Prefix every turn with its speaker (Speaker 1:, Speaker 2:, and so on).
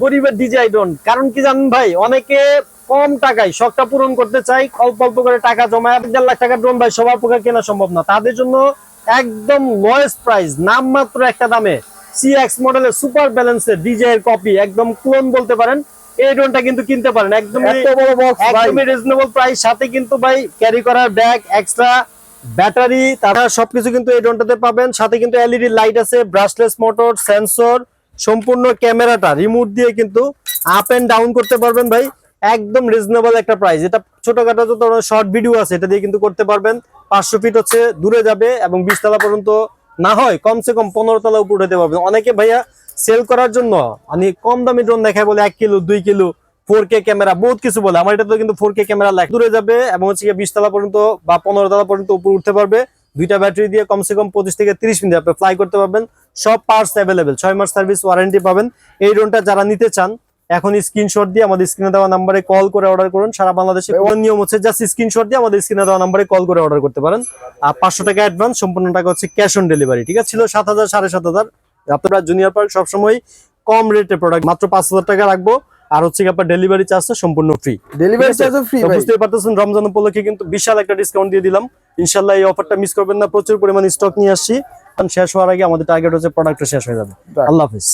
Speaker 1: গরিবের ডিজাই ড্রোন, কারণ কি জানেন ভাই, অনেকে কম টাকায় শখটা পূরণ করতে চাই, অল্প অল্প করে টাকা জমায় 1.5 লাখ টাকার ড্রোন ভাই সবার পক্ষে কেনা সম্ভব না। তাদের জন্য একদম লোয়েস্ট প্রাইস, নামমাত্র একটা দামে CX মডেলের সুপার ব্যালেন্সের ডিজে এর কপি, একদম ক্লোন বলতে পারেন, এই ড্রোনটা কিন্তু কিনতে পারেন একদমই রিজনেবল প্রাইস। সাথে কিন্তু ভাই ক্যারি করার ব্যাগ, এক্সট্রা ব্যাটারি, তারা সবকিছু কিন্তু এই ড্রোনটাতে পাবেন। সাথে কিন্তু LED লাইট আছে, ব্রাশলেস মোটর, সেন্সর, সম্পূর্ণ ক্যামেরাটা রিমোট দিয়ে কিন্তু আপ এন্ড ডাউন করতে পারবেন ভাই, একদম রিজনেবল একটা প্রাইস। এটা ছোটখাটো যত শর্ট ভিডিও আছে এটা দিয়ে কিন্তু করতে পারবেন। 500 ফিট হচ্ছে দূরে যাবে এবং 20 তলা পর্যন্ত না হয় কমসে কম 15 তলা উপর উঠাতে পারবেন। অনেকে ভাইয়া সেল করার জন্য মানে কম দামি ড্রোন দেখায়, বলে 1 কিলো 2 কিলো 4K ক্যামেরা বহুত কিছু বলে, আমার এটা তো কিন্তু 4K ক্যামেরা লাগে, দূরে যাবে এবং হচ্ছে 20 তলা পর্যন্ত বা 15 তলা পর্যন্ত উপর উঠতে পারবে। দুইটা ব্যাটারি দিয়ে কমসে কম 25 থেকে 30 মিনিট আপনি ফ্লাই করতে পারবেন। সব পার্টস অ্যাভেলেবেল, 6 মাস সার্ভিস ওয়ারেন্টি পাবেন। এই ড্রোনটা যারা নিতে চান এখন স্ক্রিনশট দিয়ে আমাদের স্ক্রিনে দেওয়া নাম্বারে কল করে অর্ডার করুন। সারা বাংলাদেশে নিয়ম হচ্ছে জাস্ট স্ক্রিনশট দিয়ে আমাদের স্ক্রিনে দেওয়া নাম্বারে কল করে অর্ডার করতে পারেন। আর 500 টাকা অ্যাডভান্স, সম্পূর্ণ টাকা হচ্ছে ক্যাশ অন ডেলিভারি। ঠিক আছে, ছিল 7,000 7,500। আপনারা জুনিয়র পার্ক সবসময় কম রেটে প্রোডাক্ট, মাত্র 5,000 টাকা রাখবো। আর হচ্ছে আপনার ডেলিভারি চার্জটা সম্পূর্ণ ফ্রি।
Speaker 2: ডেলিভারি চার্জও ফ্রি।
Speaker 1: বুঝতেই পারতেছেন রমজান উপলক্ষে কিন্তু বিশাল একটা ডিসকাউন্ট দিয়ে দিলাম। ইনশাআল্লাহ এই অফারটা মিস করবেন না, প্রচুর পরিমাণে স্টক নিয়ে আসছি। শেষ হওয়ার আগে আমাদের টার্গেট হচ্ছে প্রোডাক্টটা শেষ হয়ে যাবে। আল্লাহ হাফেজ।